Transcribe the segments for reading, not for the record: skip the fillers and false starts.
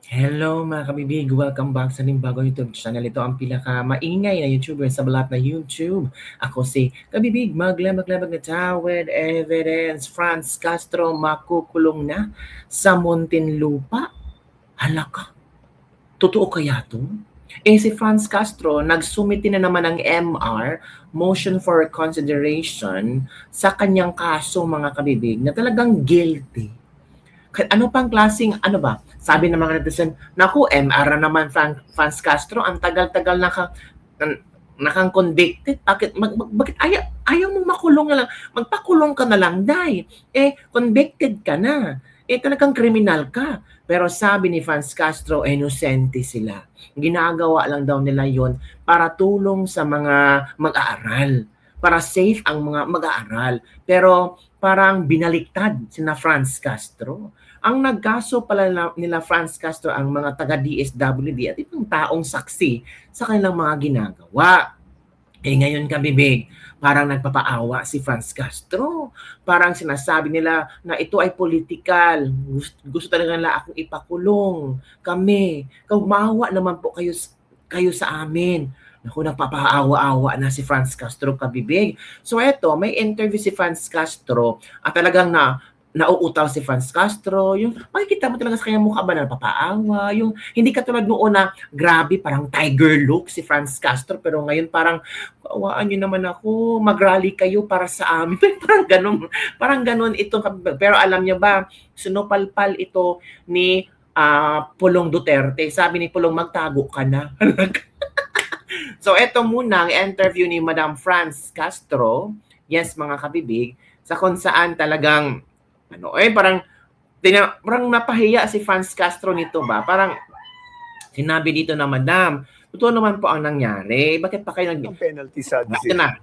Hello mga kabibig! Welcome back sa ating bagong YouTube channel. Ito ang pinaka-maingay na YouTuber sa balat na YouTube. Ako si Kabibig, maglamag-lamag na tawid, evidence, Franz Castro makukulong na sa Muntinlupa. Hala ka, totoo kaya to? Si Franz Castro, nagsumiti na naman ng MR, motion for reconsideration, sa kanyang kaso mga kabibig na talagang guilty. Ano pang klaseng, ano ba? Sabi ng mga netizen, naku, MR na naman Franz Castro, ang tagal-tagal nakang convicted. Bakit ayaw mong makulong na lang? Magpakulong ka na lang, dahil. Convicted ka na. Talagang kriminal ka. Pero sabi ni Franz Castro, inosente sila. Ginagawa lang daw nila yon para tulong sa mga mag-aaral. Para safe ang mga mag-aaral. Pero parang binaliktad sina Franz Castro. Ang nagkaso pala nila Franz Castro ang mga taga-DSWD at ibang taong saksi sa kanilang mga ginagawa. Ngayon kabibig, parang nagpapaawa si Franz Castro. Parang sinasabi nila na ito ay political. Gusto talaga nila akong ipakulong. Kami. Maawa naman po kayo sa amin. Naku, nagpapaawa-awa na si Franz Castro kabibig. So eto, may interview si Franz Castro at talagang nauutal si Franz Castro, yung makikita mo talaga sa kanyang mukha ba na napapaawa, yung hindi katulad noon na grabe parang tiger look si Franz Castro, pero ngayon parang kaawaan niyo naman ako, mag-rally kayo para sa amin. Parang ganun itong, pero alam niyo ba, sinupalpal ito ni Pulong Duterte. Sabi ni Pulong, magtago ka na. So eto muna ang interview ni Madam Franz Castro, yes mga kabibig, sa kung saan talagang parang napahiya si Franz Castro nito ba? Parang sinabi dito na, Madam, totoo naman po ang nangyari. Bakit pa kayo Ang penalty sa decision?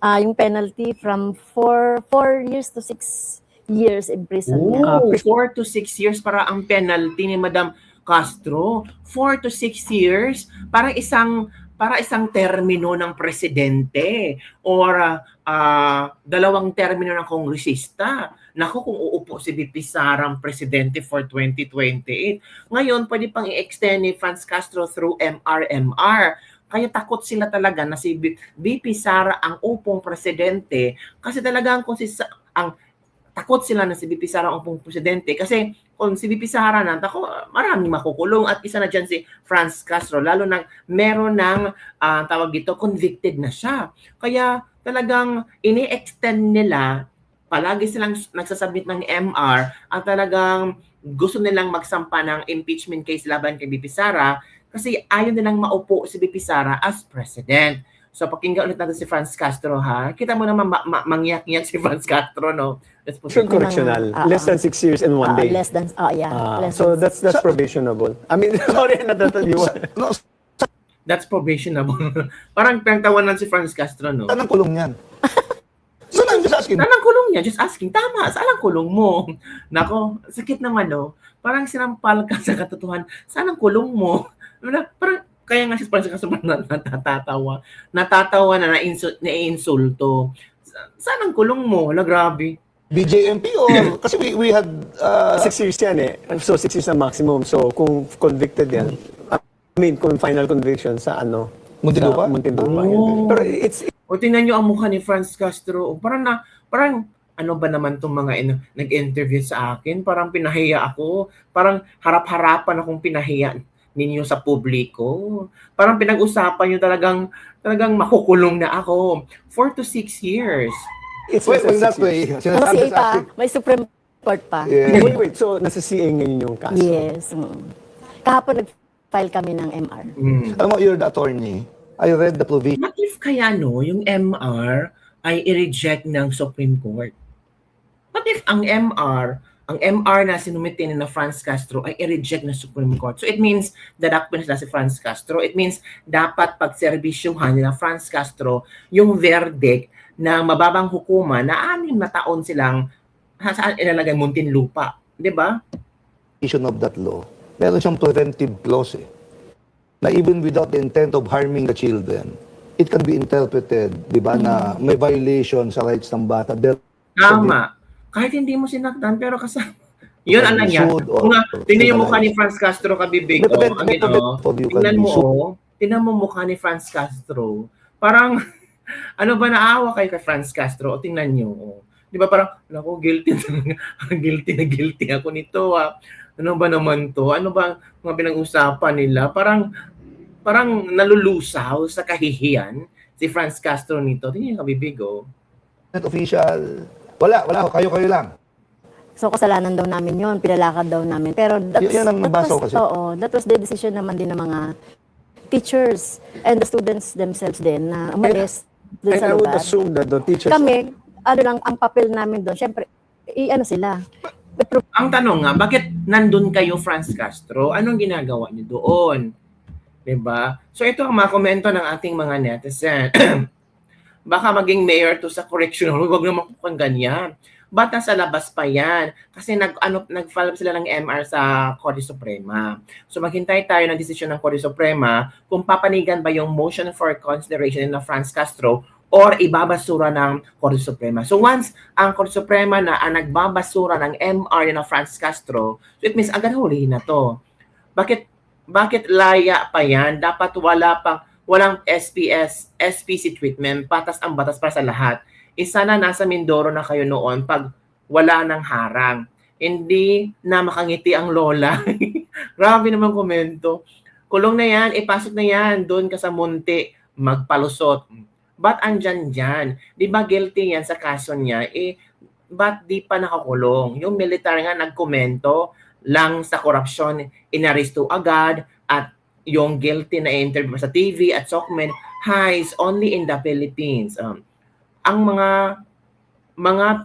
Yung penalty from 4 years to 6 years imprisonment. 4 to 6 years para ang penalty ni Madam Castro. 4 to 6 years para isang termino ng presidente or dalawang termino ng kongresista. Naku, kung uupo si VP Sara ang presidente for 2028. Ngayon, pwede pang i-extend ni Franz Castro through MR. Kaya takot sila talaga na si VP Sara ang upong presidente kasi talagang takot sila na si VP Sara ang upong presidente kasi kung si VP Sara na, maraming makukulong at isa na dyan si Franz Castro, lalo na meron ng tawag dito, convicted na siya. Kaya talagang ini-extend nila, palagi silang nagsasubmit ng MR at talagang gusto nilang magsampa ng impeachment case laban kay VP Sara kasi ayaw nilang maupo si VP Sara as president. So pakinggan ulit natin si Franz Castro ha. Kita mo naman mangyak-ngyak si Franz Castro, no? Correctional. Less than 6 years and 1 day. Less than, so that's probationable. I mean, sorry, No, That's probationable. Parang pinagtawanan si Franz Castro, no? saan ang kulong yan? Saan ang just asking? Saan ang kulong niya? Just asking. Tama, saan ang kulong mo? Nako, sakit naman, no? Parang sinampal ka sa katotohanan. Saan ang kulong mo? Parang, kaya nga si Franz Castro natatawa. Natatawa na na-insulto. Saan ang kulong mo? Grabe. BJMP or kasi we had 6 years yan eh. So 6 years na maximum. So kung convicted yan, kung final conviction sa Muntinlupa? Sa Muntinlupa. Oh. Pero it's O tingnan nyo ang mukha ni Franz Castro. Parang ano ba naman itong mga nag-interview sa akin? Parang pinahiya ako. Parang harap-harapan akong pinahiya ninyo sa publiko. Parang pinag-usapan nyo talagang makukulong na ako. 4 to 6 years. well, that way. Kasi may Supreme Court pa. Yeah. Wait. So nasa CA ngayon yung kaso? Yes. Kahapon nag-file kami ng MR. Alam mo, you're the attorney. I read the provision. What if kaya yung MR ay i-reject ng Supreme Court? What if ang MR na sinumite na Franz Castro ay i-reject ng Supreme Court? So it means dadakpin sila si Franz Castro. It means dapat pagserbisyuhan nila Franz Castro yung verdict na mababang hukuman na 6 na taon silang saan ilalagay Muntinlupa. Di ba? Of that law. Meron siyang preventive clause eh. Na even without the intent of harming the children, it can be interpreted, di ba, na may violation sa rights ng bata. Tama. Kahit hindi mo sinaktan, pero Yun or ang be nangyari. sued or Kung nga, tingnan yung mukha ni legalized. Franz Castro, kabibig. But then, Ang ito, you can tingnan be mo, sued. tingnan mo mukha ni Franz Castro. Parang, ano ba, naawa kayo kay Franz Castro? O tingnan nyo. Di ba parang, naku, guilty guilty ako nito. Ano ba naman to? Ano ba mga pinag-usapan nila? Parang nalulusaw sa kahihiyan si Franz Castro nito. Tingnan yung kabibig, Official, wala, kayo lang. So, kasalanan daw namin yon, pinalakad daw namin. Pero Yan ang nabasa ko kasi. that was the decision naman din ng mga teachers and the students themselves din na umalis dun And sa I would lugar. assume that the teachers... Kami, ano lang, ang papel namin doon, syempre, ano sila, Ang tanong nga, bakit nandun kayo, Franz Castro? Anong ginagawa niyo doon? Diba? So ito ang mga komento ng ating mga netizen. Baka maging mayor to sa correctional, huwag naman kung ganyan. Ba't nasa labas pa yan? Kasi nag-file sila ng MR sa Korte Suprema. So maghintay tayo ng desisyon ng Korte Suprema kung papanigan ba yung motion for consideration ng Franz Castro or ibabasura ng Korte Suprema. So once ang Korte Suprema na nagbabasura ng MR ng Franz Castro, so it means agad hulihin na to. Bakit laya pa yan? Dapat walang SPC treatment, patas ang batas para sa lahat. Isa na nasa Mindoro na kayo noon pag wala ng harang. Hindi na makangiti ang lola. Grabe naman komento. Kulong na yan, ipasok na yan, doon ka sa munti, magpalusot. Ba't andyan dyan? Di ba guilty yan sa kaso niya? Ba't di pa nakakulong? Yung military nga nagkomento lang sa korupsyon, inaresto agad, at yung guilty na interview sa TV at SOCMED, highs only in the Philippines. Ang mga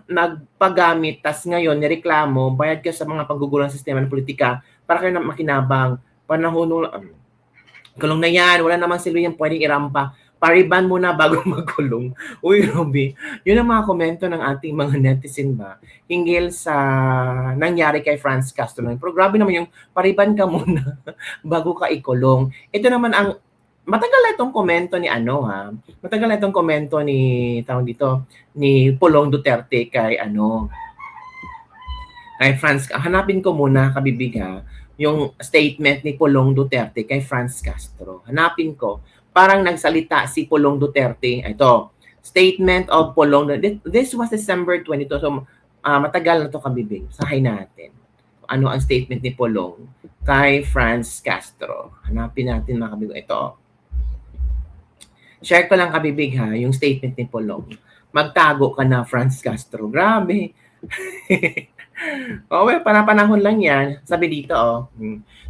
nagpagamit, tas ngayon nireklamo, bayad ka sa mga paggugulo ng sistema ng politika para kayo na makinabang. Panahon kulong na yan, wala namang silbi yan pwedeng irampa. Pariban muna bago magkulong. Uy, Robby, yun ang mga komento ng ating mga netizen ba hinggil sa nangyari kay Franz Castro. Pero grabe naman yung pariban ka muna bago ka ikulong. Ito naman ang matagal na itong komento ni matagal na itong komento ni ni Pulong Duterte kay kay Franz. Hanapin ko muna, kabibig yung statement ni Pulong Duterte kay Franz Castro. Hanapin ko. Parang nagsalita si Pulong Duterte. Ito, statement of Pulong. This was December 22. So, matagal na to, kabibig. Sahay natin. Ano ang statement ni Pulong kay Franz Castro. Hanapin natin, mga kabibig. Ito. Share ko lang, kabibig, yung statement ni Pulong. Magtago ka na, Franz Castro. Grabe. Panahon lang yan. Sabi dito,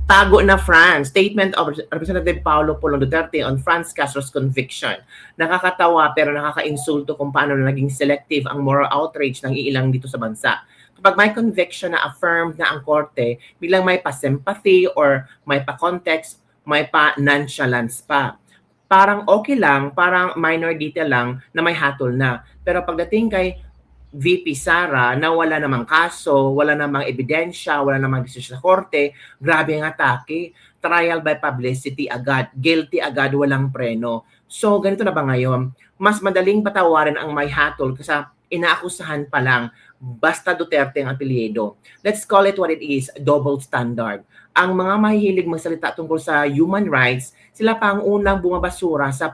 tago na Franz. Statement of Representative Paulo Pulong Duterte on Franz Castro's conviction. Nakakatawa pero nakaka-insulto kung paano na naging selective ang moral outrage ng iilang dito sa bansa. Kapag may conviction na affirmed na ang korte, bilang may pa-sympathy or may pa-context, may pa-nonchalance pa. Parang okay lang, parang minor detail lang na may hatol na. Pero pagdating kay VP Sara na wala namang kaso, wala namang ebidensya, wala namang desisyon sa korte, grabe ang atake. Trial by publicity agad, guilty agad, walang preno. So, ganito na ba ngayon? Mas madaling patawarin ang may hatol kasi inaakusahan pa lang basta Duterte ang apelyido. Let's call it what it is, double standard. Ang mga mahihilig magsalita tungkol sa human rights, sila pa ang unang bumabasura sa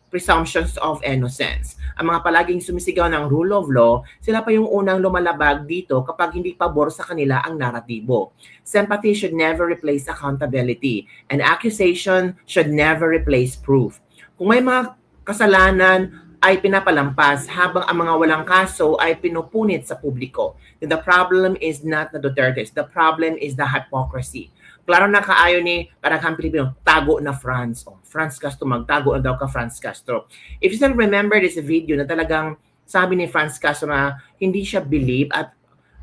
presumptions of innocence. Ang mga palaging sumisigaw ng rule of law, sila pa yung unang lumalabag dito kapag hindi pabor sa kanila ang naratibo. Sympathy should never replace accountability, and accusation should never replace proof. Kung may mga kasalanan ay pinapalampas habang ang mga walang kaso ay pinupunit sa publiko, then the problem is not the Dutertes, the problem is the hypocrisy. Klaro na kaayo ni Karaghang Pilipino, tago na Franz. Franz Castro, magtago na daw ka Franz Castro. If you still remember this video na talagang sabi ni Franz Castro na hindi siya believe at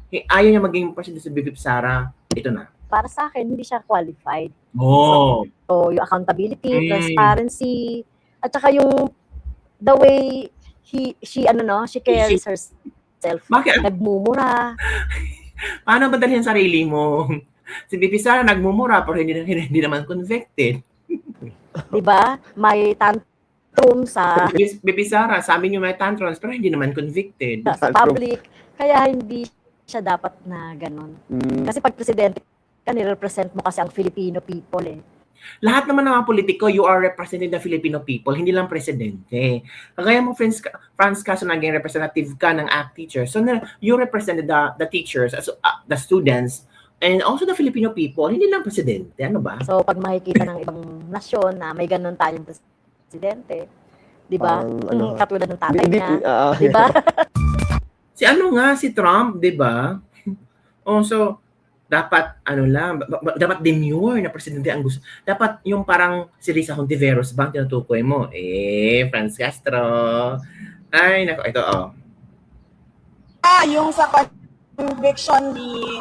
ayaw niya maging presidente sa BP Sara, ito na. para sa akin, hindi siya qualified. Oh. So, yung accountability, transparency, at saka yung the way she carries herself. Bakit? Nagmumura. Paano ba dalhin sarili mo? Si BP Sara nagmumura pero hindi naman convicted. Diba? May tantrum sa BP Sara, sabi niyo may tantrums pero hindi naman convicted. public. Kaya hindi siya dapat na ganun. Mm. Kasi pag presidente ka, nirepresent mo kasi ang Filipino people eh. Lahat naman ng mga politiko, you are representing the Filipino people, hindi lang presidente. Kagaya mo, Franz Castro, naging representative ka ng ACT teachers. So, you represented the teachers, the students, and also the Filipino people, hindi lang presidente. Ano ba? So, pag makikita ng ibang nasyon na may ganun tayong presidente, di ba? Parang, Katulad ng tatay niya, di ba? Si si Trump, di ba? Oh, so, dapat, dapat demure na presidente ang gusto. Dapat yung parang si Risa Hontiveros ba ang tinutukoy mo? Franz Castro. Ay, nako, ito, Yung sa conviction ni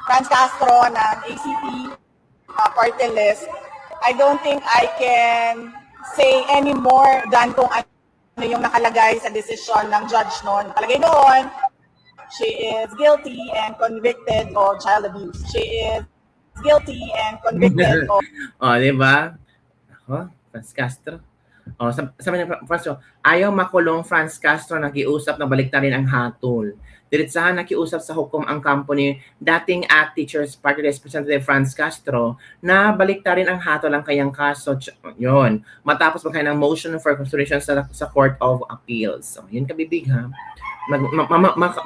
Franz Castro ng ACT party list, I don't think I can say any more than kung ano yung nakalagay sa decision ng judge noon. Nakalagay doon, she is guilty and convicted of child abuse. She is guilty and convicted of... di ba? Ako, Franz Castro. Sabi niya, Franz, ayaw makulong Franz Castro, nakiusap na baliktarin ang hatol. Diretsahan nakiusap sa hukom ang company dating ACT Teachers Party Representative Franz Castro na baliktarin ang hatol ang kanyang kaso. Yun. Matapos magkain ng motion for consideration sa Court of Appeals. So, yun kabibig ha.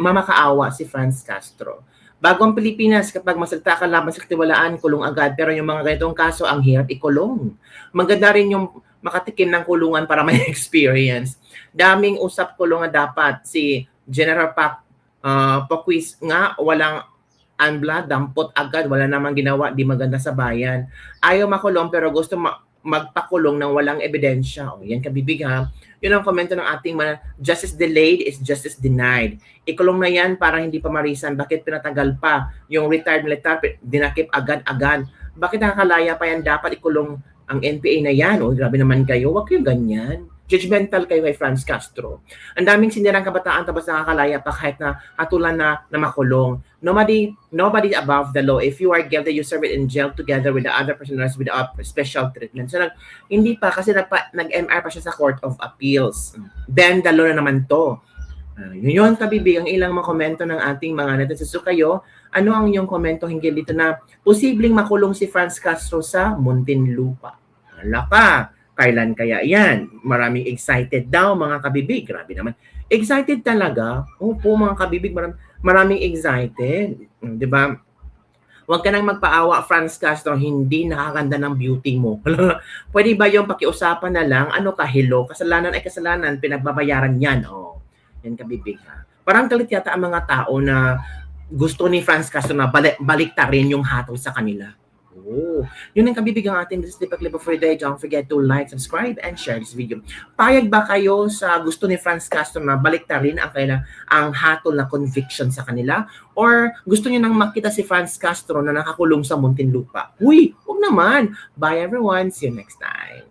Mamakaawa si Franz Castro. Bago ang Pilipinas, kapag masalita ka laban sa katiwalaan, kulong agad. Pero yung mga ganitong kaso, ang hirap ikulong. Maganda rin yung makatikim ng kulungan para may experience. Daming usap kulungan dapat. Si General Paquis nga, walang unblood, dampot agad, wala namang ginawa, di maganda sa bayan. Ayaw makulong pero gusto magpakulong ng walang ebidensya. Yan kabibig ha. Yun ang komento ng ating mga justice delayed is justice denied. Ikulong na yan para hindi pa marisan. Bakit pinatagal pa? Yung retired military, dinakip agad-agad. Bakit nakakalaya pa yan? Dapat ikulong ang NPA na yan. Grabe naman kayo. Huwag kayo ganyan. Judgmental kayo kay Franz Castro. Ang daming sinirang kabataan tapos nakakalaya pa kahit na hatulan na makulong. Nobody above the law. If you are guilty, you serve it in jail together with the other prisoners without special treatment. So, hindi pa kasi nag-MR pa siya sa Court of Appeals. Then, the law na naman to. Yun kabibig ang ilang mga komento ng ating mga netizens. So kayo, ano ang inyong komento hinggil dito na posibleng makulong si Franz Castro sa Muntinlupa? Hala ka! Kailan kaya yan? Maraming excited daw mga kabibig. Grabe naman. Excited talaga? Opo mga kabibig, maraming excited. Di ba? Huwag ka nang magpaawa, Franz Castro, hindi nakakaganda ng beauty mo. Pwede ba yung pakiusapan na lang? Ano ka, hello? Kasalanan ay kasalanan, pinagbabayaran yan. Yan kabibig ha. Parang galit yata ang mga tao na gusto ni Franz Castro na baliktarin yung hatol sa kanila. Yun ang kabibig ang ating This is the Clip for the day. Don't forget to like, subscribe, and share this video. Payag ba kayo sa gusto ni Franz Castro na baliktarin ang hatol na conviction sa kanila? Or gusto niyo nang makita si Franz Castro na nakakulong sa Muntinlupa? Uy, huwag naman. Bye everyone. See you next time.